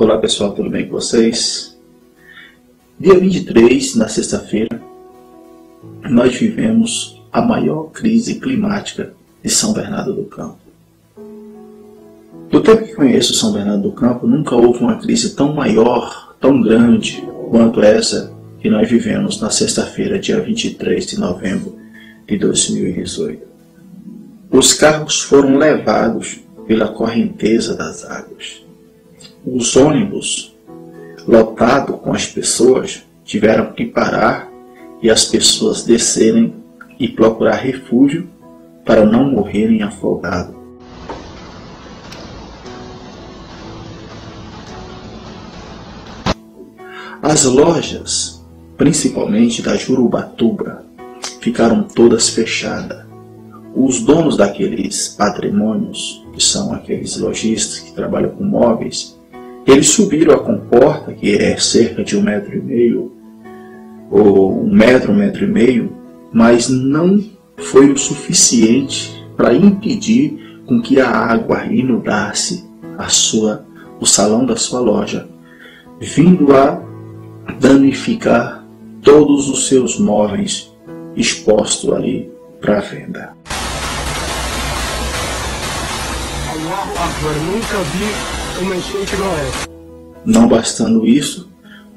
Olá pessoal, tudo bem com vocês? Dia 23, na sexta-feira, nós vivemos a maior crise climática de São Bernardo do Campo. Do tempo que conheço São Bernardo do Campo, nunca houve uma crise tão maior, tão grande, quanto essa que nós vivemos na sexta-feira, dia 23 de novembro de 2018. Os carros foram levados pela correnteza das águas. Os ônibus, lotados com as pessoas, tiveram que parar e as pessoas descerem e procurar refúgio para não morrerem afogados. As lojas, principalmente da Jurubatuba, ficaram todas fechadas. Os donos daqueles patrimônios, que são aqueles lojistas que trabalham com móveis, eles subiram a comporta, que é cerca de 1,5 m, ou 1 m, mas não foi o suficiente para impedir com que a água inundasse o salão da sua loja, vindo a danificar todos os seus móveis expostos ali para venda. Nunca vi uma enchente igual essa. Não bastando isso,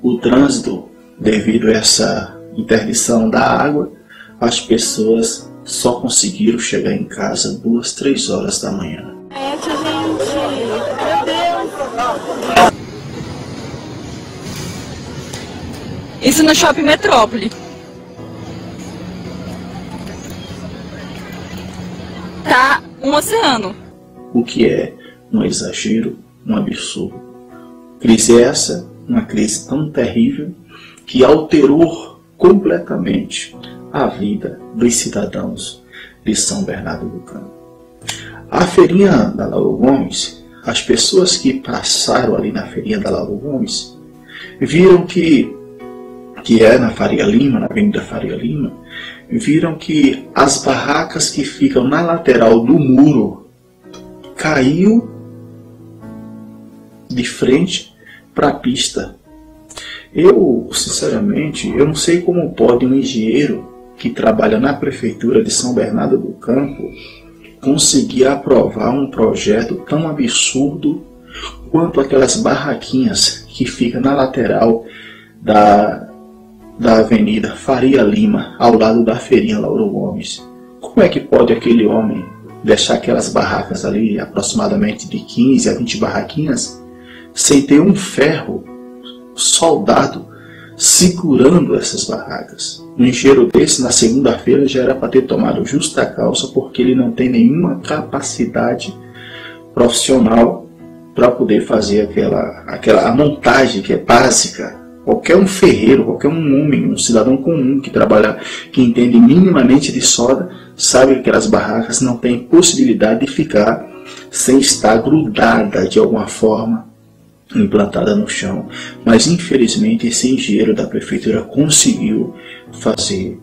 o trânsito, devido a essa interdição da água, as pessoas só conseguiram chegar em casa 2, 3 horas da manhã. Gente, meu Deus! Isso no Shopping Metrópole. Tá um oceano. O que é um exagero, um absurdo. Crise essa, uma crise tão terrível, que alterou completamente a vida dos cidadãos de São Bernardo do Campo. A feirinha da Lauro Gomes, as pessoas que passaram ali na feirinha da Lauro Gomes, viram que é na Faria Lima, na Avenida Faria Lima, viram que as barracas que ficam na lateral do muro caiu de frente para a pista. Eu, sinceramente, eu não sei como pode um engenheiro que trabalha na prefeitura de São Bernardo do Campo conseguir aprovar um projeto tão absurdo quanto aquelas barraquinhas que ficam na lateral da Avenida Faria Lima, ao lado da feirinha Lauro Gomes. Como é que pode aquele homem deixar aquelas barracas ali, aproximadamente de 15 a 20 barraquinhas, sem ter um ferro soldado segurando essas barracas? Um engenheiro desse, na segunda-feira, já era para ter tomado justa causa, porque ele não tem nenhuma capacidade profissional para poder fazer a montagem que é básica. Qualquer um ferreiro, qualquer um homem, um cidadão comum que trabalha, que entende minimamente de solda, sabe que aquelas barracas não têm possibilidade de ficar sem estar grudada de alguma forma, implantada no chão. Mas infelizmente esse engenheiro da prefeitura conseguiu fazer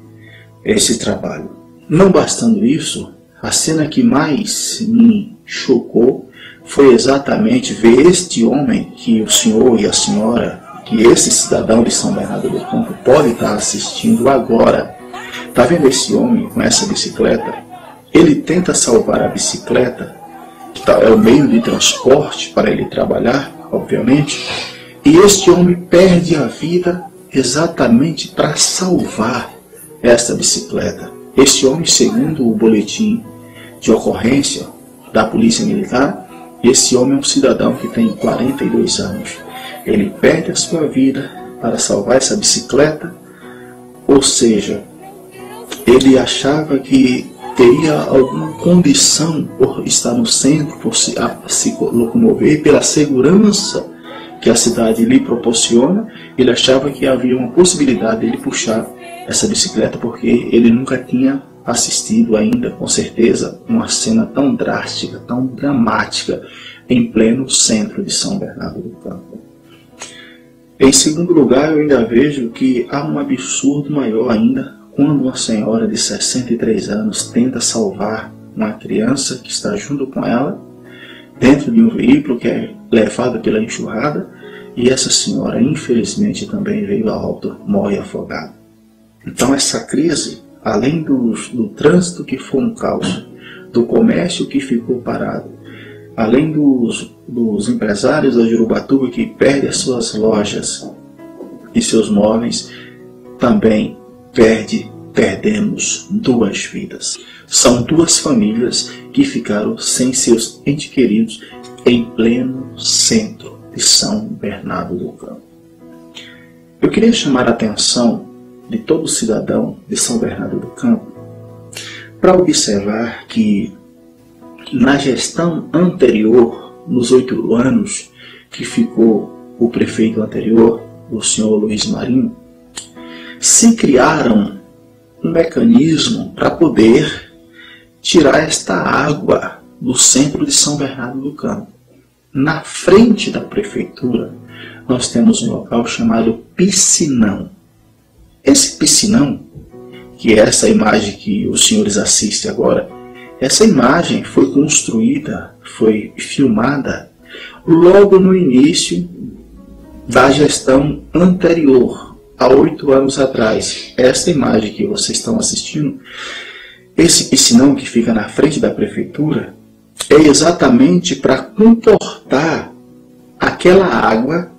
esse trabalho. Não bastando isso, a cena que mais me chocou foi exatamente ver este homem, que o senhor e a senhora, que esse cidadão de São Bernardo do Campo pode estar assistindo agora. Está vendo esse homem com essa bicicleta? Ele tenta salvar a bicicleta, que é o meio de transporte para ele trabalhar, obviamente, e este homem perde a vida exatamente para salvar essa bicicleta. Este homem, segundo o boletim de ocorrência da Polícia Militar, esse homem é um cidadão que tem 42 anos. Ele perde a sua vida para salvar essa bicicleta, ou seja, ele achava que teria alguma condição por estar no centro, por se locomover, pela segurança que a cidade lhe proporciona. Ele achava que havia uma possibilidade de ele puxar essa bicicleta, porque ele nunca tinha assistido ainda, com certeza, uma cena tão drástica, tão dramática, em pleno centro de São Bernardo do Campo. Em segundo lugar, eu ainda vejo que há um absurdo maior ainda quando uma senhora de 63 anos tenta salvar uma criança que está junto com ela dentro de um veículo que é levado pela enxurrada, e essa senhora, infelizmente, também veio a óbito, morre afogada. Então essa crise, além do trânsito que foi um caos, do comércio que ficou parado, além dos empresários da Jurubatuba que perdem as suas lojas e seus móveis, também perdemos 2 vidas. São 2 famílias que ficaram sem seus entes queridos em pleno centro de São Bernardo do Campo. Eu queria chamar a atenção de todo cidadão de São Bernardo do Campo para observar que na gestão anterior, nos 8 anos que ficou o prefeito anterior, o senhor Luiz Marinho, se criaram um mecanismo para poder tirar esta água do centro de São Bernardo do Campo. Na frente da prefeitura, nós temos um local chamado Piscinão. Esse piscinão, que é essa imagem que os senhores assistem agora, essa imagem foi construída, foi filmada logo no início da gestão anterior, há 8 anos atrás. Essa imagem que vocês estão assistindo, esse piscinão que fica na frente da prefeitura, é exatamente para comportar aquela água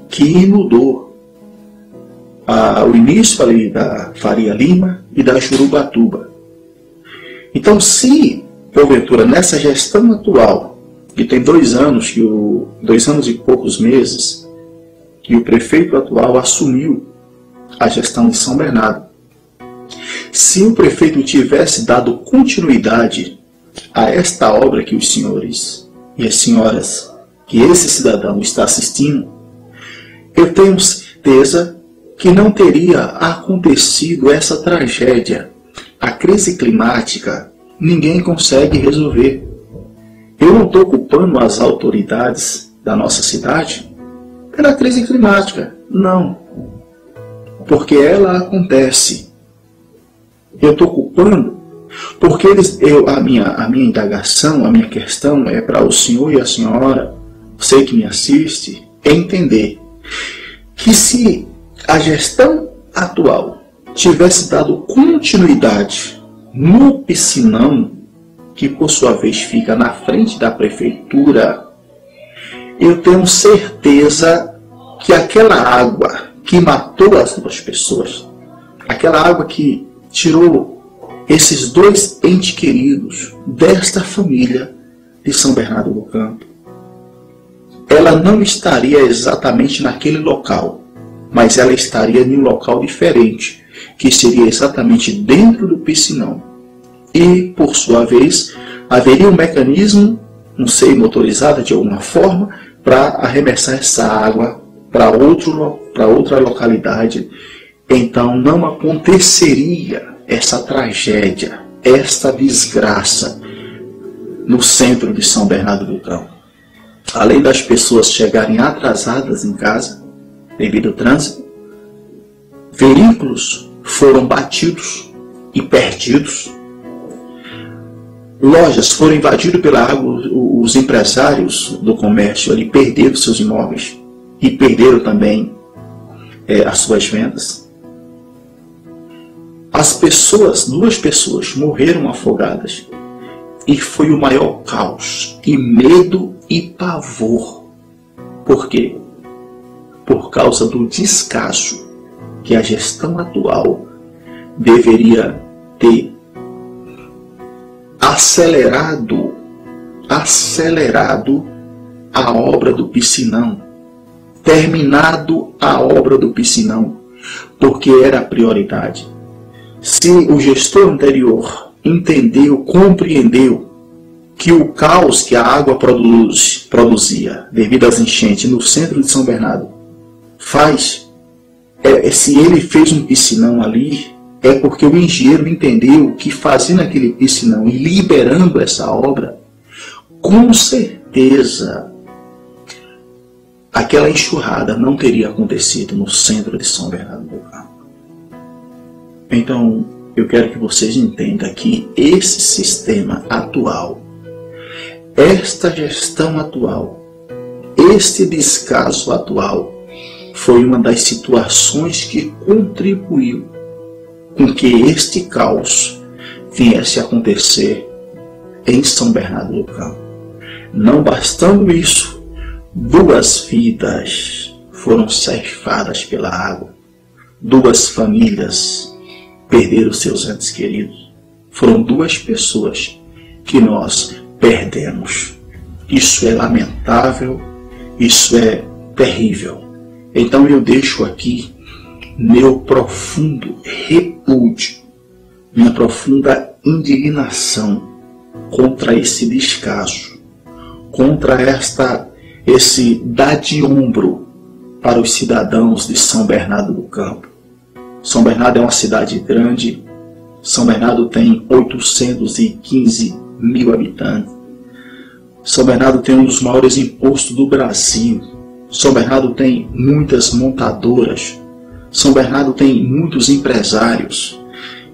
que inundou o início ali da Faria Lima e da Jurubatuba. Então, se porventura nessa gestão atual, que tem 2 anos, 2 anos e poucos meses, que o prefeito atual assumiu a gestão de São Bernardo, se o prefeito tivesse dado continuidade a esta obra que os senhores e as senhoras, que esse cidadão está assistindo, eu tenho certeza que não teria acontecido essa tragédia. A crise climática ninguém consegue resolver. Eu não estou culpando as autoridades da nossa cidade pela crise climática, não, porque ela acontece. Eu estou culpando porque a minha indagação, a minha questão é para o senhor e a senhora, você que me assiste, entender que se a gestão atual tivesse dado continuidade no piscinão, que por sua vez fica na frente da prefeitura, eu tenho certeza que aquela água que matou as 2 pessoas, aquela água que tirou esses 2 entes queridos desta família de São Bernardo do Campo, ela não estaria exatamente naquele local, mas ela estaria em um local diferente, que seria exatamente dentro do piscinão. E, por sua vez, haveria um mecanismo, não sei, motorizado de alguma forma, para arremessar essa água para outra localidade. Então não aconteceria essa tragédia, esta desgraça no centro de São Bernardo do Campo. Além das pessoas chegarem atrasadas em casa, devido ao trânsito, veículos foram batidos e perdidos, lojas foram invadidas pela água, os empresários do comércio ali perderam seus imóveis e perderam também as suas vendas. As pessoas, 2 pessoas morreram afogadas e foi o maior caos e medo e pavor. Por quê? Por causa do descaso que a gestão atual deveria ter acelerado a obra do piscinão, terminado a obra do piscinão, porque era a prioridade. Se o gestor anterior entendeu, compreendeu que o caos que a água produzia devido às enchentes no centro de São Bernardo se ele fez um piscinão ali, é porque o engenheiro entendeu que fazendo aquele piscinão e liberando essa obra, com certeza aquela enxurrada não teria acontecido no centro de São Bernardo do Campo. Então, eu quero que vocês entendam que esse sistema atual, esta gestão atual, este descaso atual foi uma das situações que contribuiu com que este caos viesse a acontecer em São Bernardo do Campo. Não bastando isso, 2 vidas foram ceifadas pela água. 2 famílias perderam seus entes queridos. Foram 2 pessoas que nós perdemos. Isso é lamentável, isso é terrível. Então eu deixo aqui meu profundo repúdio, minha profunda indignação contra esse descaso, contra esse dar de ombro para os cidadãos de São Bernardo do Campo. São Bernardo é uma cidade grande. São Bernardo tem 815 mil habitantes. São Bernardo tem um dos maiores impostos do Brasil. São Bernardo tem muitas montadoras. São Bernardo tem muitos empresários.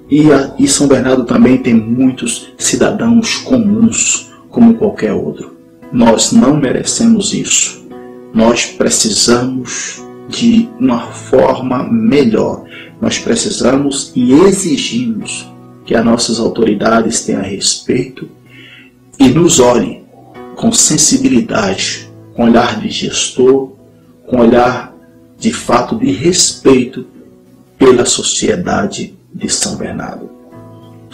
E São Bernardo também tem muitos cidadãos comuns, como qualquer outro. Nós não merecemos isso. Nós precisamos de uma forma melhor. Nós precisamos e exigimos que as nossas autoridades tenham respeito e nos olhem com sensibilidade, com olhar de gestor, com olhar de fato de respeito pela sociedade de São Bernardo.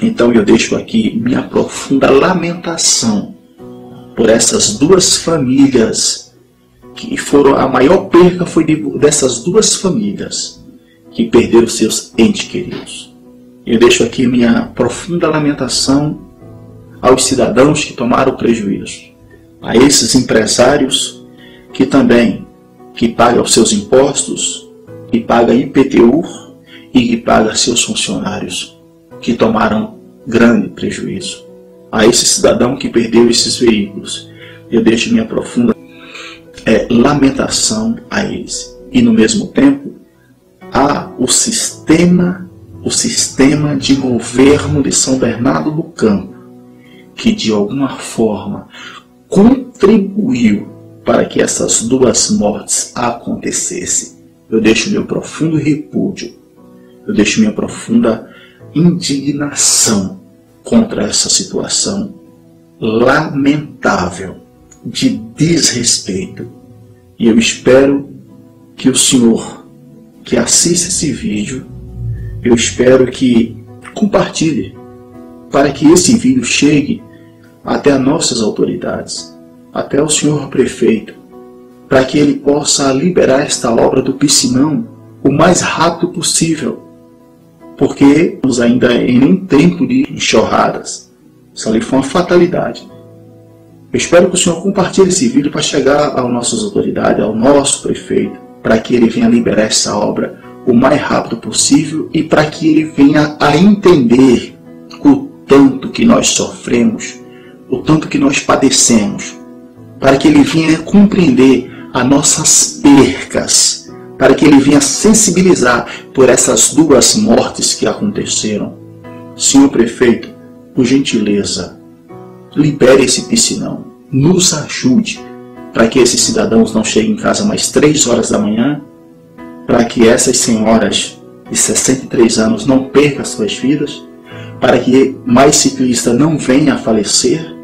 Então eu deixo aqui minha profunda lamentação por essas 2 famílias que foram, a maior perca foi dessas 2 famílias que perderam seus entes queridos. Eu deixo aqui minha profunda lamentação aos cidadãos que tomaram prejuízo, a esses empresários que também pagam seus impostos, que pagam IPTU e que pagam seus funcionários que tomaram grande prejuízo. A esse cidadão que perdeu esses veículos, eu deixo minha profunda lamentação a eles. E no mesmo tempo, há o sistema de governo de São Bernardo do Campo, que de alguma forma contribuiu para que essas 2 mortes acontecessem. Eu deixo meu profundo repúdio, eu deixo minha profunda indignação contra essa situação lamentável de desrespeito. E eu espero que o senhor que assista esse vídeo, eu espero que compartilhe para que esse vídeo chegue até as nossas autoridades, até o senhor prefeito, para que ele possa liberar esta obra do piscinão o mais rápido possível, porque estamos ainda em tempo de enxurradas. Isso ali foi uma fatalidade. Eu espero que o senhor compartilhe esse vídeo para chegar às nossas autoridades, ao nosso prefeito, para que ele venha liberar essa obra o mais rápido possível e para que ele venha a entender o tanto que nós sofremos, o tanto que nós padecemos, para que ele venha compreender as nossas percas, para que ele venha sensibilizar por essas 2 mortes que aconteceram. Senhor prefeito, por gentileza, libere esse piscinão, nos ajude para que esses cidadãos não cheguem em casa mais 3 horas da manhã, para que essas senhoras de 63 anos não percam suas vidas, para que mais ciclistas não venham a falecer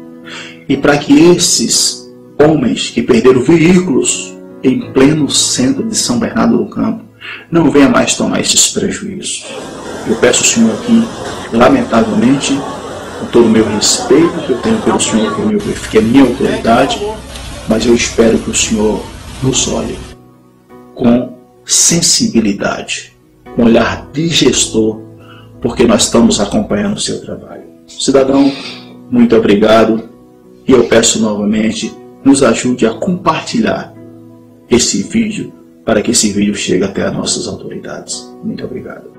e para que esses homens que perderam veículos em pleno centro de São Bernardo do Campo não venham mais tomar esses prejuízos. Eu peço ao senhor aqui, lamentavelmente, com todo o meu respeito que eu tenho pelo senhor, que é minha autoridade, mas eu espero que o senhor nos olhe com sensibilidade, com olhar de gestor, porque nós estamos acompanhando o seu trabalho. Cidadão, muito obrigado, e eu peço novamente, nos ajude a compartilhar esse vídeo, para que esse vídeo chegue até as nossas autoridades. Muito obrigado.